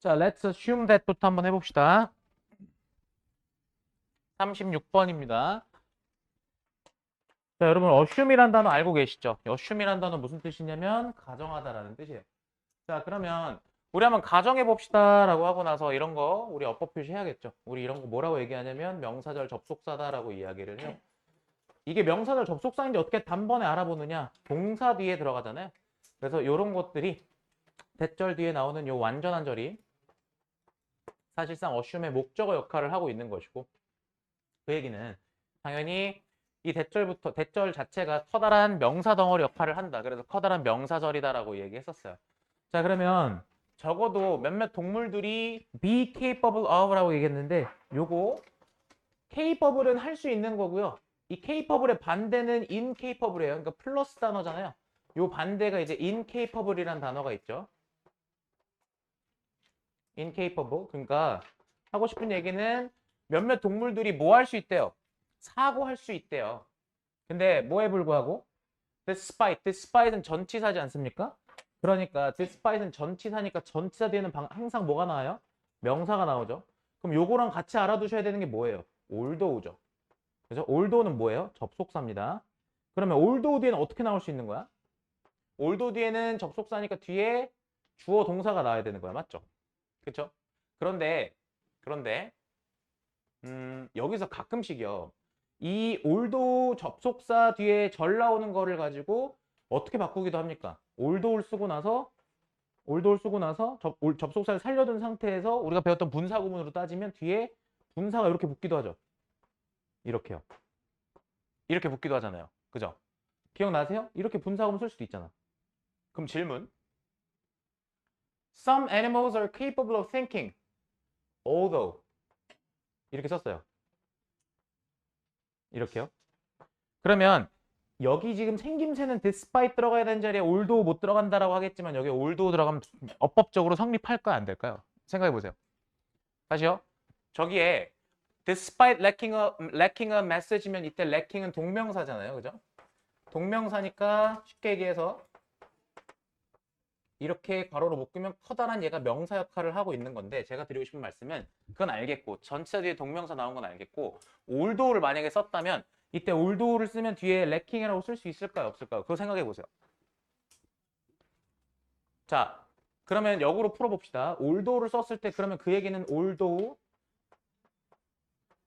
자, let's assume that부터 한번 해봅시다. 36번입니다. 자, 여러분, assume이란 단어 알고 계시죠? assume이란 단어 무슨 뜻이냐면 가정하다라는 뜻이에요. 자, 그러면 우리 한번 가정해 봅시다라고 하고 나서 이런 거 우리 어법 표시해야겠죠. 우리 이런 거 뭐라고 얘기하냐면 명사절 접속사다라고 이야기를 해요. 이게 명사절 접속사인지 어떻게 단번에 알아보느냐? 동사 뒤에 들어가잖아요. 그래서 이런 것들이 대절 뒤에 나오는 요 완전한 절이 사실상 assume의 목적어 역할을 하고 있는 것이고, 그 얘기는 당연히 이 대절 자체가 커다란 명사 덩어리 역할을 한다. 그래서 커다란 명사절이다라고 얘기했었어요. 자, 그러면 적어도 몇몇 동물들이 be capable of라고 얘기했는데, 요거 capable은 할 수 있는 거고요. 이 capable의 반대는 incapable이에요. 그러니까 플러스 단어잖아요. 요 반대가 이제 incapable이라는 단어가 있죠. incapable. 그러니까 하고 싶은 얘기는 몇몇 동물들이 뭐 할 수 있대요? 사고할 수 있대요. 근데 뭐에 불구하고? despite는 전치사지 않습니까? 그러니까 despite는 전치사니까 전치사 뒤에는 항상 뭐가 나와요? 명사가 나오죠. 그럼 요거랑 같이 알아두셔야 되는 게 뭐예요? although죠. 그죠? although는 뭐예요? 접속사입니다. 그러면 although 뒤에는 어떻게 나올 수 있는 거야? although 뒤에는 접속사니까 뒤에 주어 동사가 나와야 되는 거야. 맞죠? 그렇죠? 그런데 여기서 가끔씩요. 이 올도 접속사 뒤에 절 나오는 거를 가지고 어떻게 바꾸기도 합니까? 올도를 쓰고 나서 접속사를 살려둔 상태에서 우리가 배웠던 분사 구문으로 따지면 뒤에 분사가 이렇게 붙기도 하죠. 이렇게요. 이렇게 붙기도 하잖아요. 그죠? 기억나세요? 이렇게 분사 구문 쓸 수도 있잖아. 그럼 질문. Some animals are capable of thinking, although 이렇게 썼어요. 이렇게요. 그러면 여기 지금 생김새는 despite 들어가야 되는 자리에 although 못 들어간다라고 하겠지만 여기 although 들어가면 어법적으로 성립할까요? 안 될까요? 생각해 보세요. 다시요. 저기에 despite lacking a message면 이때 lacking은 동명사잖아요. 그죠? 동명사니까 쉽게 얘기해서 이렇게 괄호로 묶으면 커다란 얘가 명사 역할을 하고 있는 건데, 제가 드리고 싶은 말씀은 그건 알겠고 전치사 뒤에 동명사 나온 건 알겠고, 올도를 만약에 썼다면 이때 올도를 쓰면 뒤에 레킹이라고 쓸 수 있을까요? 없을까요? 그거 생각해 보세요. 자, 그러면 역으로 풀어봅시다. 올도를 썼을 때 그러면 그 얘기는 올도,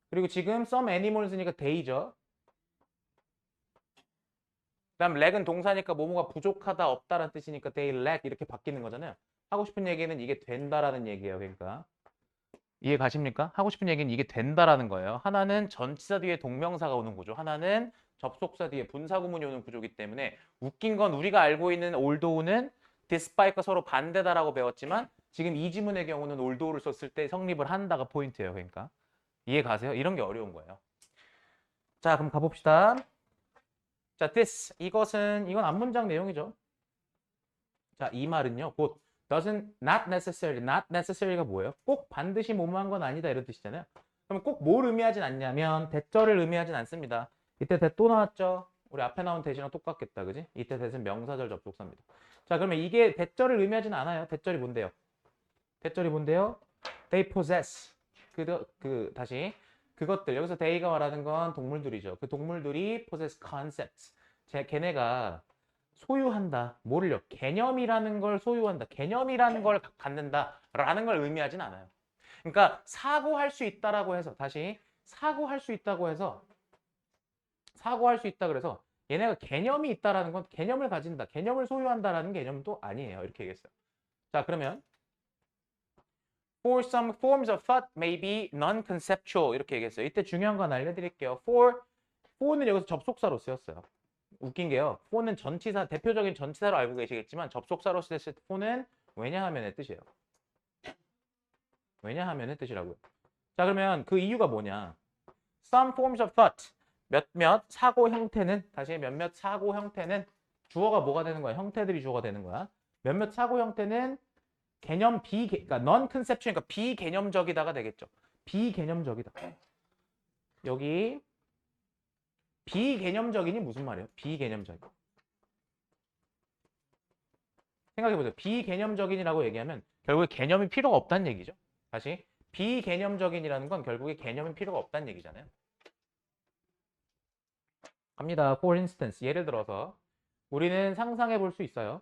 그리고 지금 some animals니까 they죠. 그다음 lack은 동사니까 뭐뭐가 부족하다, 없다라는 뜻이니까 they lack 이렇게 바뀌는 거잖아요. 하고 싶은 얘기는 이게 된다라는 얘기예요. 그러니까 이해 가십니까? 하고 싶은 얘기는 이게 된다라는 거예요. 하나는 전치사 뒤에 동명사가 오는 구조, 하나는 접속사 뒤에 분사구문이 오는 구조이기 때문에 웃긴 건 우리가 알고 있는 올도우는 despite과 서로 반대다라고 배웠지만 지금 이 지문의 경우는 올도우를 썼을 때 성립을 한다가 포인트예요. 그러니까 이해 가세요? 이런 게 어려운 거예요. 자, 그럼 가봅시다. 자, 이건 앞문장 내용이죠. 자, 이 말은요. 곧 not necessary가 뭐예요? 꼭 반드시 뭐뭐한 건 아니다 이런 뜻이잖아요. 그럼 꼭 뭘 의미하진 않냐면 대절을 의미하진 않습니다. 이때 대 또 나왔죠? 우리 앞에 나온 대시랑 똑같겠다. 그지? 이때 대는 명사절 접속사입니다. 자, 그러면 이게 대절을 의미하진 않아요. 대절이 뭔데요? 대절이 뭔데요? They possess. 다시 그것들, 여기서 they가 말하는 건 동물들이죠. 그 동물들이 possess concepts. 걔네가 소유한다. 뭐를요? 개념이라는 걸 소유한다. 개념이라는 걸 갖는다라는 걸 의미하진 않아요. 그러니까 사고할 수 있다라고 해서, 다시 사고할 수 있다고 해서, 사고할 수 있다 그래서 얘네가 개념이 있다라는 건 개념을 가진다, 개념을 소유한다라는 개념도 아니에요. 이렇게 얘기했어요. 자, 그러면 For some forms of thought may be non-conceptual 이렇게 얘기했어요. 이때 중요한 건 알려드릴게요. for는 여기서 접속사로 쓰였어요. 웃긴 게요. for는 전치사, 대표적인 전치사로 알고 계시겠지만 접속사로 쓰였을 때 for는 왜냐하면의 뜻이에요. 왜냐하면의 뜻이라고요. 자, 그러면 그 이유가 뭐냐? Some forms of thought, 몇몇 사고 형태는, 다시 몇몇 사고 형태는 주어가 뭐가 되는 거야? 형태들이 주어가 되는 거야. 몇몇 사고 형태는 그러니까 non-conceptual, 그러니까 비개념적이다가 되겠죠. 비개념적이다. 여기 비개념적이니 무슨 말이에요? 비개념적이. 생각해보세요. 비개념적인이라고 얘기하면 결국에 개념이 필요가 없다는 얘기죠. 다시 비개념적인이라는 건 결국에 개념이 필요가 없다는 얘기잖아요. 갑니다. For instance, 예를 들어서 우리는 상상해 볼 수 있어요.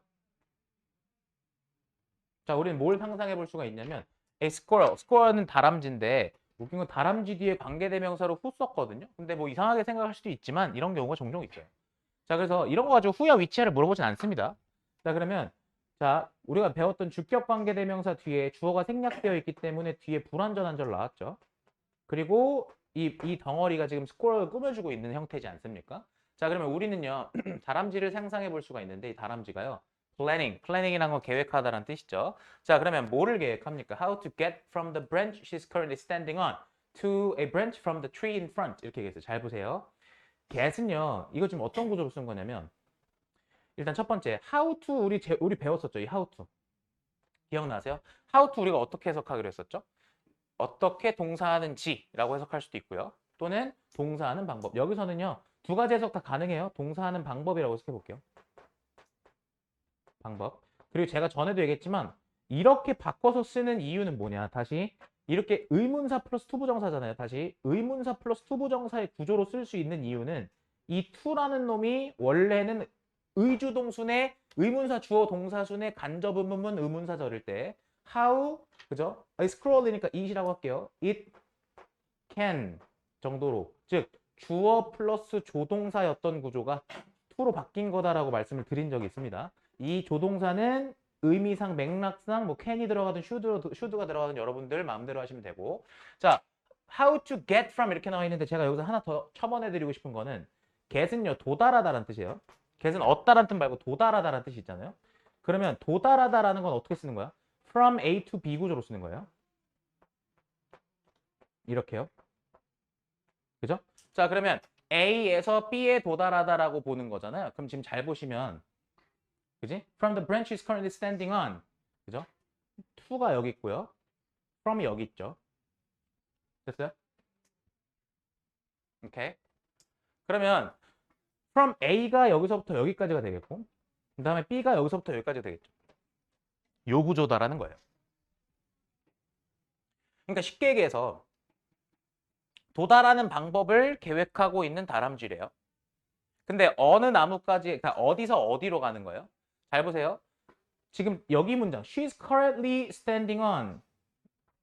자, 우리는 뭘 상상해 볼 수가 있냐면 A squirrel, squirrel은 다람쥐인데 웃긴 건 다람쥐 뒤에 관계대명사로 who 썼거든요. 근데 뭐 이상하게 생각할 수도 있지만 이런 경우가 종종 있어요. 자, 그래서 이런 거 가지고 who야 위치를 물어보진 않습니다. 자, 그러면 자, 우리가 배웠던 주격 관계대명사 뒤에 주어가 생략되어 있기 때문에 뒤에 불완전한 절 나왔죠. 그리고 이 덩어리가 지금 스코어를 꾸며주고 있는 형태지 않습니까? 자, 그러면 우리는요, 다람쥐를 상상해 볼 수가 있는데 이 다람쥐가요, planning이란 건 계획하다라는 뜻이죠. 자, 그러면 뭐를 계획합니까? How to get from the branch she's currently standing on to a branch from the tree in front. 이렇게 얘기했어요. 잘 보세요. get은요, 이거 지금 어떤 구조로 쓴 거냐면 일단 첫 번째, how to 우리 배웠었죠. 이 how to. 기억나세요? how to 우리가 어떻게 해석하기로 했었죠? 어떻게 동사하는지라고 해석할 수도 있고요. 또는 동사하는 방법. 여기서는요. 두 가지 해석 다 가능해요. 동사하는 방법이라고 해석해 볼게요. 방법. 그리고 제가 전에도 얘기했지만 이렇게 바꿔서 쓰는 이유는 뭐냐. 다시 이렇게 의문사 플러스 투부정사잖아요. 다시 의문사 플러스 투부정사의 구조로 쓸 수 있는 이유는 이 to라는 놈이 원래는 의주동순의 의문사 주어 동사순의 간접 의문문 의문사절일 때 how 그죠? scroll이니까 it이라고 할게요. it can 정도로 즉 주어 플러스 조동사였던 구조가 to로 바뀐 거다라고 말씀을 드린 적이 있습니다. 이 조동사는 의미상 맥락상 뭐 can이 들어가든 should가 들어가든 여러분들 마음대로 하시면 되고 자 how to get from 이렇게 나와 있는데 제가 여기서 하나 더 첨언해 드리고 싶은 거는 get은요 도달하다라는 뜻이에요. get은 얻다라는 뜻 말고 도달하다라는 뜻이 있잖아요. 그러면 도달하다라는 건 어떻게 쓰는 거야? from A to B 구조로 쓰는 거예요. 이렇게요. 그죠? 자, 그러면 A에서 B에 도달하다라고 보는 거잖아요. 그럼 지금 잘 보시면 그지? From the branch is currently standing on. 그죠? to가 여기 있고요. from이 여기 있죠. 됐어요? 오케이. 그러면 from A가 여기서부터 여기까지가 되겠고 그 다음에 B가 여기서부터 여기까지가 되겠죠. 요 구조다라는 거예요. 그러니까 쉽게 얘기해서 도달하는 방법을 계획하고 있는 다람쥐래요. 근데 어느 나무까지, 그러니까 어디서 어디로 가는 거예요? 잘 보세요. 지금 여기 문장, she's currently standing on.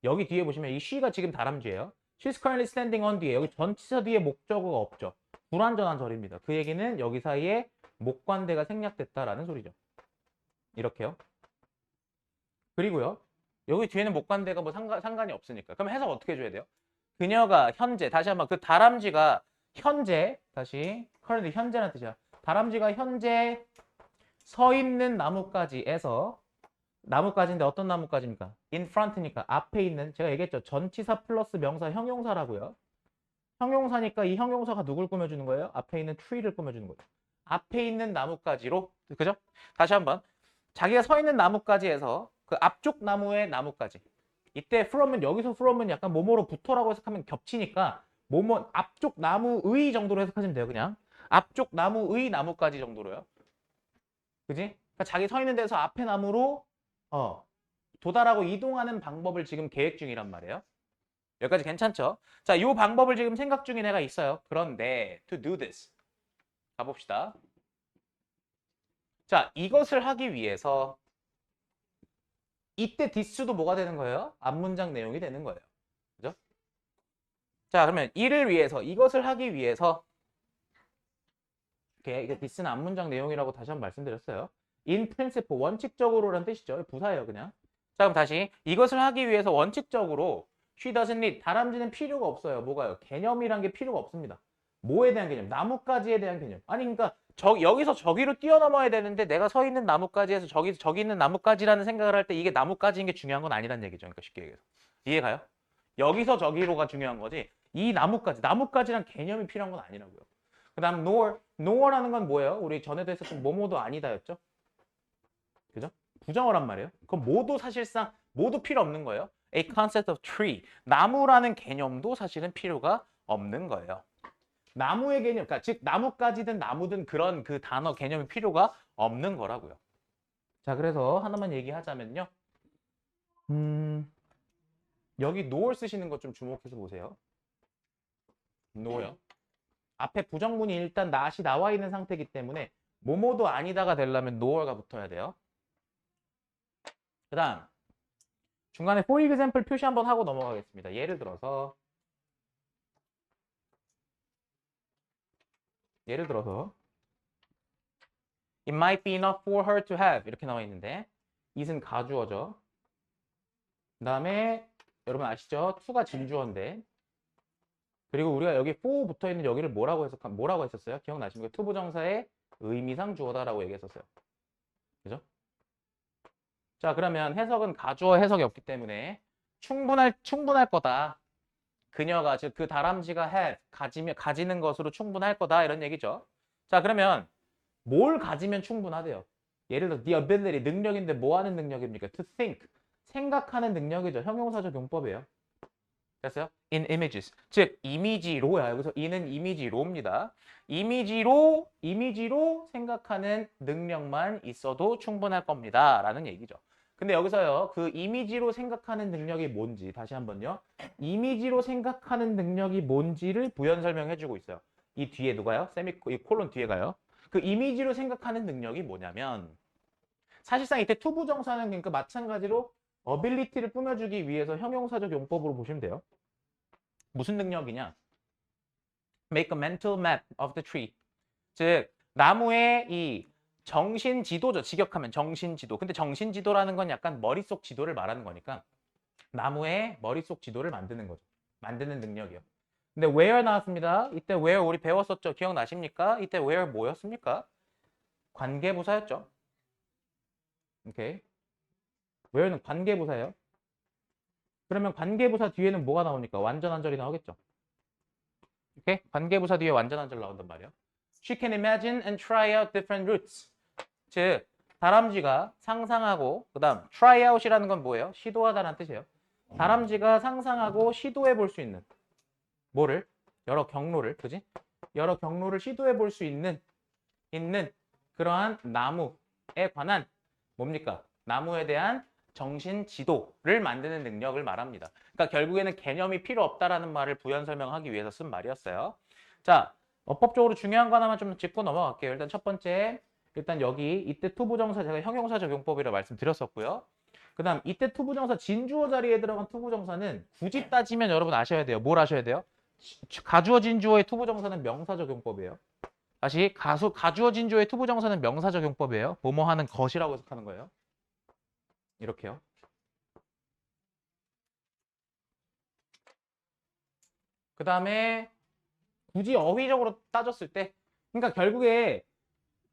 여기 뒤에 보시면 이 she가 지금 다람쥐예요. she's currently standing on 뒤에 여기 전치사 뒤에 목적어가 없죠. 불완전한 절입니다. 그 얘기는 여기 사이에 목관대가 생략됐다라는 소리죠. 이렇게요. 그리고요. 여기 뒤에는 목관대가 뭐 상관이 없으니까. 그럼 해석 어떻게 해줘야 돼요? 그녀가 현재, 다시 한번 그 다람쥐가 현재, 다시 currently 현재라는 뜻이야. 다람쥐가 현재 서 있는 나뭇가지에서 나뭇가지인데 어떤 나뭇가지입니까? in front니까 앞에 있는 제가 얘기했죠. 전치사 플러스 명사 형용사라고요. 형용사니까 이 형용사가 누굴 꾸며주는 거예요? 앞에 있는 tree를 꾸며주는 거예요. 앞에 있는 나뭇가지로 그죠? 다시 한번 자기가 서 있는 나뭇가지에서 그 앞쪽 나무의 나뭇가지 이때 from은 여기서 from은 약간 뭐뭐로 붙어라고 해석하면 겹치니까 뭐뭐 앞쪽 나무의 정도로 해석하시면 돼요. 그냥 앞쪽 나무의 나뭇가지 정도로요. 그지? 그러니까 자기 서 있는 데서 앞에 나무로 도달하고 이동하는 방법을 지금 계획 중이란 말이에요. 여기까지 괜찮죠? 자, 이 방법을 지금 생각 중인 애가 있어요. 그런데 to do this 가봅시다. 자, 이것을 하기 위해서 이때 this도 뭐가 되는 거예요? 앞문장 내용이 되는 거예요. 그죠? 자, 그러면 이를 위해서 이것을 하기 위해서 이게 this는 앞문장 내용이라고 다시 한번 말씀드렸어요. in principle 원칙적으로라는 뜻이죠. 부사예요, 그냥. 자, 그럼 다시 이것을 하기 위해서 원칙적으로 she doesn't need 다람쥐는 필요가 없어요. 뭐가요? 개념이란 게 필요가 없습니다. 뭐에 대한 개념? 나뭇가지에 대한 개념. 아니 그러니까 여기서 저기로 뛰어넘어야 되는데 내가 서 있는 나뭇가지에서 저기 있는 나뭇가지라는 생각을 할 때 이게 나뭇가지인 게 중요한 건 아니란 얘기죠. 그러니까 쉽게 얘기해서. 이해가요? 여기서 저기로가 중요한 거지. 이 나뭇가지란 개념이 필요한 건 아니라고요. 그다음 nor라는 건 뭐예요? 우리 전에도 했었던 뭐뭐도 아니다였죠? 그죠? 부정어란 말이에요. 그럼 뭐도 사실상 모두 필요 없는 거예요. A concept of tree. 나무라는 개념도 사실은 필요가 없는 거예요. 나무의 개념, 그러니까 즉 나뭇가지든 나무든 그런 그 단어 개념이 필요가 없는 거라고요. 자, 그래서 하나만 얘기하자면요. 여기 nor 쓰시는 것 좀 주목해서 보세요. nor요. 앞에 부정문이 일단 not이 나와 있는 상태이기 때문에 뭐뭐도 아니다가 되려면 nor가 붙어야 돼요. 그 다음 중간에 for example 표시 한번 하고 넘어가겠습니다. 예를 들어서 It might be enough for her to have 이렇게 나와 있는데 it은 가주어죠. 그 다음에 여러분 아시죠? to가 진주어인데 그리고 우리가 여기 for 붙어 있는 여기를 뭐라고 했었어요? 기억나십니까? to 부정사의 의미상 주어다라고 얘기했었어요. 그죠? 자, 그러면 해석은 가주어 해석이 없기 때문에 충분할 거다. 그녀가 즉 그 다람쥐가 가지는 것으로 충분할 거다 이런 얘기죠. 자, 그러면 뭘 가지면 충분하대요. 예를 들어 the ability 능력인데 뭐 하는 능력입니까? to think 생각하는 능력이죠. 형용사적 용법이에요. 됐어요? in images 즉 이미지로야. 여기서 이는 이미지로입니다. 이미지로 생각하는 능력만 있어도 충분할 겁니다 라는 얘기죠. 근데 여기서요 그 이미지로 생각하는 능력이 뭔지 다시 한번요. 이미지로 생각하는 능력이 뭔지를 부연 설명해주고 있어요. 이 뒤에 누가요? 이 콜론 뒤에가요. 그 이미지로 생각하는 능력이 뭐냐면 사실상 이때 투부정사는 그러니까 마찬가지로 ability를 꾸며주기 위해서 형용사적 용법으로 보시면 돼요. 무슨 능력이냐? Make a mental map of the tree. 즉 나무의 이 정신지도죠. 직역하면 정신지도. 근데 정신지도라는 건 약간 머릿속 지도를 말하는 거니까 나무의 머릿속 지도를 만드는 거죠. 만드는 능력이요. 근데 where 나왔습니다. 이때 where 우리 배웠었죠. 기억나십니까? 이때 where 뭐였습니까? 관계부사였죠. 오케이. where는 관계부사예요. 그러면 관계부사 뒤에는 뭐가 나오니까? 완전한절이 나오겠죠. 오케이? 관계부사 뒤에 완전한절 나온단 말이에요. She can imagine and try out different routes. 즉 다람쥐가 상상하고 그 다음 try out이라는 건 뭐예요? 시도하다라는 뜻이에요. 다람쥐가 상상하고 시도해 볼 수 있는 뭐를? 여러 경로를, 그지? 여러 경로를 시도해 볼 수 있는 그러한 나무에 관한 뭡니까? 나무에 대한 정신 지도를 만드는 능력을 말합니다. 그러니까 결국에는 개념이 필요 없다라는 말을 부연 설명하기 위해서 쓴 말이었어요. 자, 어법적으로 중요한 거 하나만 좀 짚고 넘어갈게요. 일단 첫 번째, 일단 여기 이때 투부정사 제가 형용사적 용법이라고 말씀드렸었고요. 그 다음 이때 투부정사 진주어 자리에 들어간 투부정사는 굳이 따지면 여러분 아셔야 돼요. 뭘 아셔야 돼요? 가주어 진주어의 투부정사는 명사적 용법이에요. 다시 가주어 진주어의 투부정사는 명사적 용법이에요. 뭐뭐 하는 것이라고 해석하는 거예요. 이렇게요. 그 다음에 굳이 어휘적으로 따졌을 때 그러니까 결국에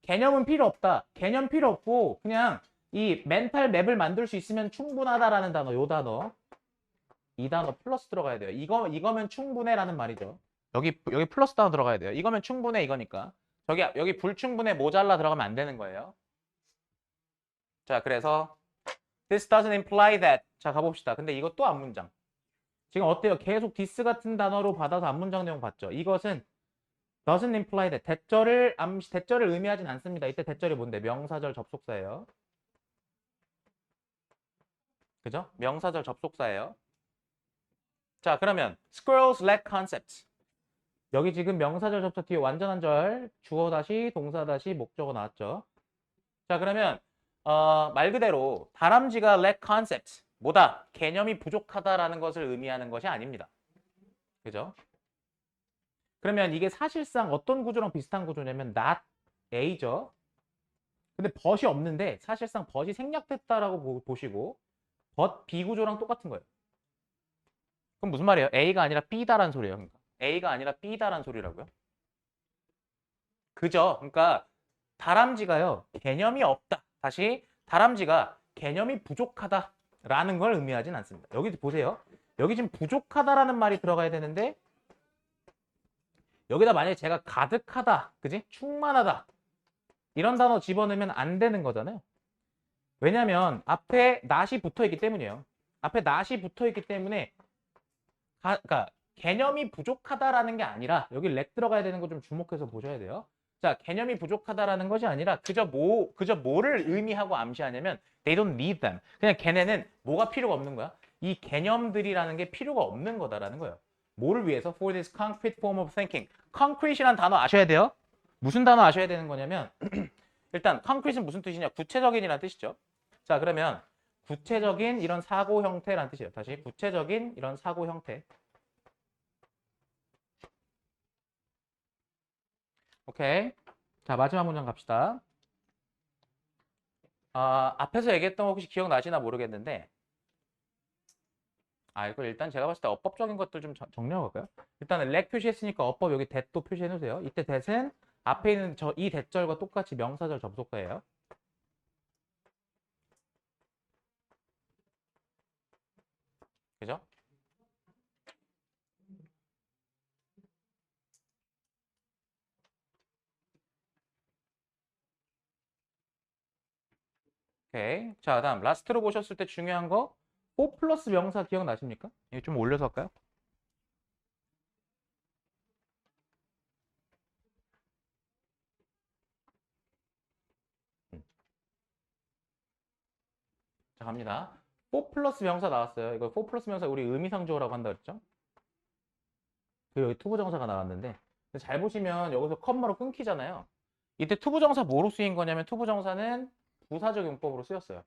개념은 필요 없다. 개념 필요 없고 그냥 이 멘탈 맵을 만들 수 있으면 충분하다라는 단어, 요 단어. 이 단어 플러스 들어가야 돼요. 이거면 충분해라는 말이죠. 여기 플러스 단어 들어가야 돼요. 이거면 충분해 이거니까. 여기 불충분해 모자라 들어가면 안 되는 거예요. 자, 그래서 This doesn't imply that. 자, 가봅시다. 근데 이거 또 앞문장. 지금 어때요? 계속 this 같은 단어로 받아서 앞문장 내용 봤죠? 이것은 doesn't imply that. 대절을 의미하진 않습니다. 이때 대절이 뭔데? 명사절 접속사예요. 그죠? 명사절 접속사예요. 자, 그러면 squirrels lack concepts. 여기 지금 명사절 접속 뒤에 완전한 절, 주어 다시 동사 다시 목적어 나왔죠. 자, 그러면 말 그대로 다람쥐가 lack concepts. 뭐다? 개념이 부족하다라는 것을 의미하는 것이 아닙니다. 그죠? 그러면 이게 사실상 어떤 구조랑 비슷한 구조냐면 not A죠. 근데 but이 없는데 사실상 but이 생략됐다라고 보시고 but B 구조랑 똑같은 거예요. 그럼 무슨 말이에요? A가 아니라 B다라는 소리예요. 그러니까. A가 아니라 B다라는 소리라고요. 그죠? 그러니까 다람쥐가요. 개념이 없다. 다시 다람쥐가 개념이 부족하다라는 걸 의미하진 않습니다. 여기 보세요. 여기 지금 부족하다라는 말이 들어가야 되는데 여기다 만약에 제가 가득하다, 그지? 충만하다 이런 단어 집어넣으면 안 되는 거잖아요. 왜냐면 앞에 not이 붙어있기 때문이에요. 앞에 not이 붙어있기 때문에 그러니까 개념이 부족하다라는 게 아니라 여기 렉 들어가야 되는 거 좀 주목해서 보셔야 돼요. 자, 개념이 부족하다라는 것이 아니라 그저 뭐를 의미하고 암시하냐면 they don't need them. 그냥 걔네는 뭐가 필요가 없는 거야? 이 개념들이라는 게 필요가 없는 거다라는 거예요. 뭐를 위해서? For this concrete form of thinking. concrete이라는 단어 아셔야 돼요. 무슨 단어 아셔야 되는 거냐면 일단 concrete는 무슨 뜻이냐? 구체적인이라는 뜻이죠. 자, 그러면 구체적인 이런 사고 형태라는 뜻이에요. 다시 구체적인 이런 사고 형태. 오케이. 자, 마지막 문장 갑시다. 앞에서 얘기했던 거 혹시 기억나시나 모르겠는데 이걸 일단 제가 봤을 때 어법적인 것들 좀 정리하고 갈까요? 일단은 렉 표시했으니까 어법 여기 that도 표시해 놓으세요. 이때 that은 앞에 있는 이 that절과 똑같이 명사절 접속사예요. 그죠? 오케이. 자, 다음 라스트로 보셨을 때 중요한 거 for 플러스 명사 기억나십니까? 이거 좀 올려서 할까요? 자, 갑니다. for 플러스 명사 나왔어요. 이거 for 플러스 명사 우리 의미상조어라고 한다 그랬죠? 그 여기 투부정사가 나왔는데 잘 보시면 여기서 컴마로 끊기잖아요. 이때 투부정사 뭐로 쓰인 거냐면 투부정사는 부사적 용법으로 쓰였어요.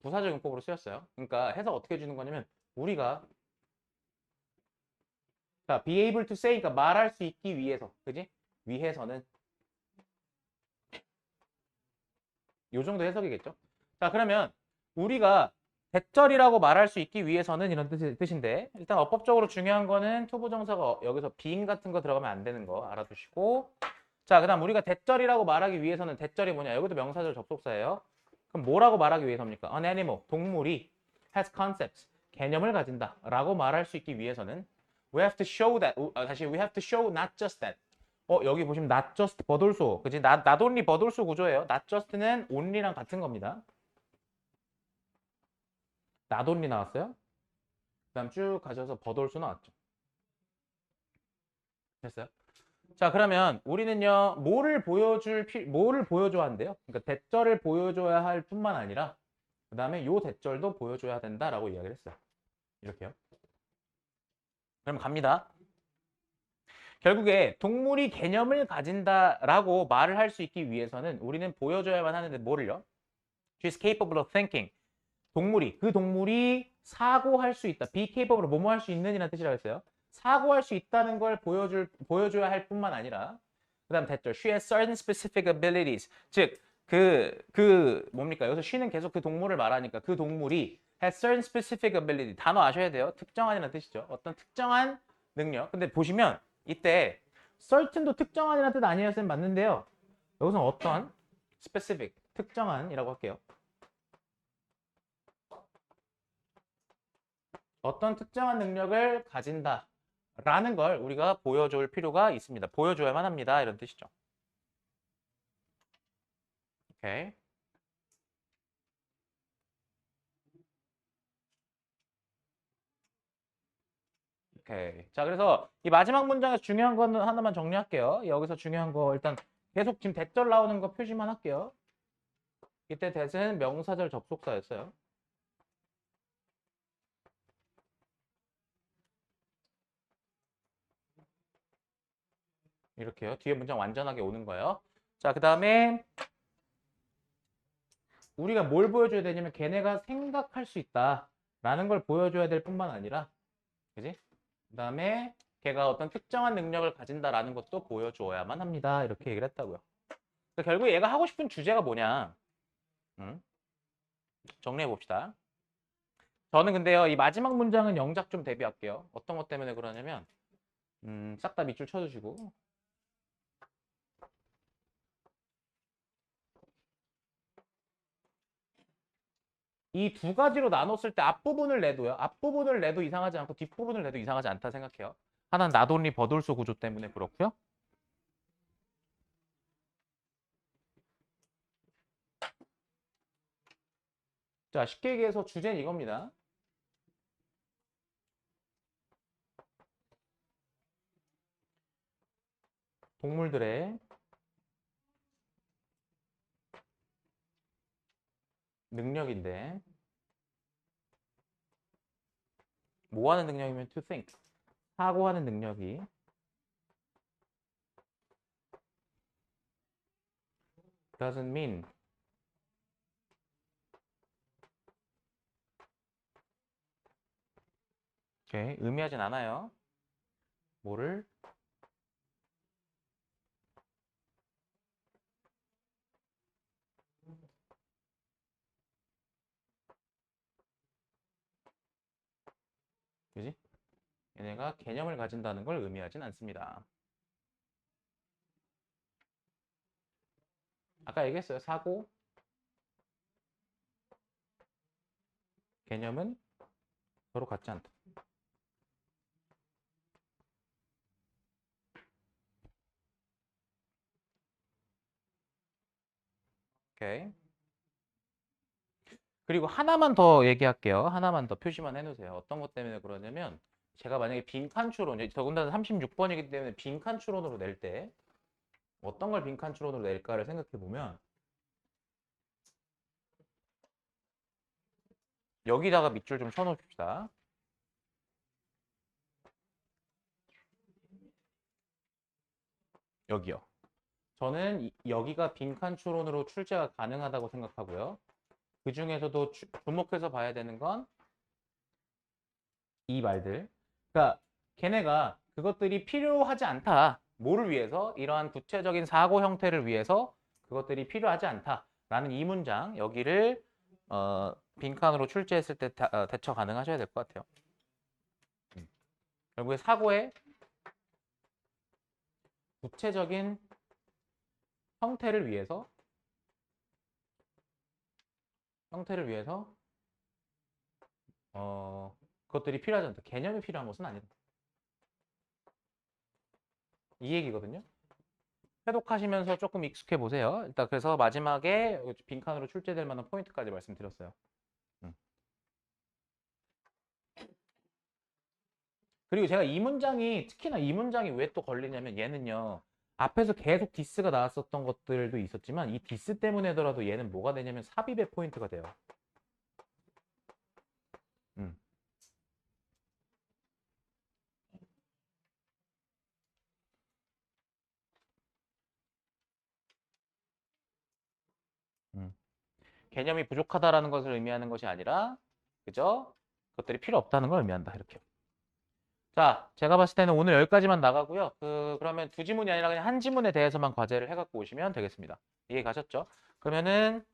부사적 용법으로 쓰였어요. 그러니까 해석 어떻게 해주는 거냐면 우리가 자, be able to say, 그러니까 말할 수 있기 위해서, 그지? 위해서는 요 정도 해석이겠죠? 자, 그러면 우리가 대절이라고 말할 수 있기 위해서는 이런 뜻인데 일단 어법적으로 중요한 거는 투부정사가 여기서 being 같은 거 들어가면 안 되는 거 알아두시고 자, 그 다음 우리가 대절이라고 말하기 위해서는 대절이 뭐냐? 여기도 명사절 접속사예요. 그럼 뭐라고 말하기 위해서입니까? An animal, 동물이 has concepts, 개념을 가진다 라고 말할 수 있기 위해서는 we have to show that, 다시 we have to show not just that. 여기 보시면 not just but also, 그지? not only but also 구조예요. not just는 only랑 같은 겁니다. not only 나왔어요. 그 다음 쭉 가셔서 but also 나왔죠. 됐어요? 자, 그러면 우리는요, 뭐를 보여줘야 한대요? 그러니까 대절을 보여줘야 할 뿐만 아니라, 그 다음에 요 대절도 보여줘야 된다라고 이야기를 했어요. 이렇게요. 그럼 갑니다. 결국에 동물이 개념을 가진다라고 말을 할 수 있기 위해서는 우리는 보여줘야만 하는데 뭐를요? She's capable of thinking. 그 동물이 사고할 수 있다. be capable, 뭐뭐 할 수 있는 이라는 뜻이라고 했어요. 사고할 수 있다는 걸 보여줘야 할 뿐만 아니라 그 다음 됐죠. She has certain specific abilities. 즉, 뭡니까? 여기서 she는 계속 그 동물을 말하니까 그 동물이 has certain specific ability. 단어 아셔야 돼요. 특정한이라는 뜻이죠. 어떤 특정한 능력. 근데 보시면 이때 certain도 특정한이라는 뜻 아니에요? 쌤 맞는데요. 여기서는 어떤 specific, 특정한이라고 할게요. 어떤 특정한 능력을 가진다라는 걸 우리가 보여줄 필요가 있습니다. 보여줘야만 합니다. 이런 뜻이죠. 오케이. 오케이. 자, 그래서 이 마지막 문장에서 중요한 거는 하나만 정리할게요. 여기서 중요한 거 일단 계속 지금 대절 나오는 거 표시만 할게요. 이때 that은 명사절 접속사였어요. 이렇게요. 뒤에 문장 완전하게 오는 거예요. 자, 그 다음에 우리가 뭘 보여줘야 되냐면 걔네가 생각할 수 있다라는 걸 보여줘야 될 뿐만 아니라 그지? 그 다음에 걔가 어떤 특정한 능력을 가진다라는 것도 보여줘야만 합니다. 이렇게 얘기를 했다고요. 그러니까 결국 얘가 하고 싶은 주제가 뭐냐? 정리해 봅시다. 저는 근데요, 이 마지막 문장은 영작 좀 대비할게요. 어떤 것 때문에 그러냐면, 싹 다 밑줄 쳐주시고. 이 두 가지로 나눴을 때 앞부분을 내도요. 앞부분을 내도 이상하지 않고 뒷부분을 내도 이상하지 않다 생각해요. 하나는 나돈리 버돌소 구조 때문에 그렇고요. 자, 쉽게 얘기해서 주제는 이겁니다. 동물들의 능력인데 뭐 하는 능력이면 to think. 사고하는 능력이 doesn't mean 오케이. 의미하진 않아요. 뭐를 그지? 얘네가 개념을 가진다는 걸 의미하진 않습니다. 아까 얘기했어요. 사고, 개념은 서로 같지 않다. 오케이. 그리고 하나만 더 얘기할게요. 하나만 더 표시만 해놓으세요. 어떤 것 때문에 그러냐면 제가 만약에 빈칸 추론, 더군다나 36번이기 때문에 빈칸 추론으로 낼 때 어떤 걸 빈칸 추론으로 낼까를 생각해 보면 여기다가 밑줄 좀 쳐놓읍시다. 여기요. 저는 여기가 빈칸 추론으로 출제가 가능하다고 생각하고요. 그 중에서도 주목해서 봐야 되는 건 이 말들. 그러니까 걔네가 그것들이 필요하지 않다. 뭐를 위해서? 이러한 구체적인 사고 형태를 위해서 그것들이 필요하지 않다라는 이 문장 여기를 빈칸으로 출제했을 때 대처 가능하셔야 될 것 같아요. 결국에 사고의 구체적인 형태를 위해서 그것들이 필요하지 않다. 개념이 필요한 것은 아니다. 이 얘기거든요. 해독하시면서 조금 익숙해 보세요. 일단 그래서 마지막에 빈칸으로 출제될 만한 포인트까지 말씀드렸어요. 그리고 제가 이 문장이 특히나 이 문장이 왜 또 걸리냐면 얘는요. 앞에서 계속 디스가 나왔었던 것들도 있었지만 이 디스 때문에더라도 얘는 뭐가 되냐면 삽입의 포인트가 돼요. 음. 개념이 부족하다라는 것을 의미하는 것이 아니라 그죠? 그것들이 필요 없다는 걸 의미한다. 이렇게. 자, 제가 봤을 때는 오늘 여기까지만 나가고요. 그러면 두 지문이 아니라 그냥 한 지문에 대해서만 과제를 해갖고 오시면 되겠습니다. 이해 가셨죠? 그러면은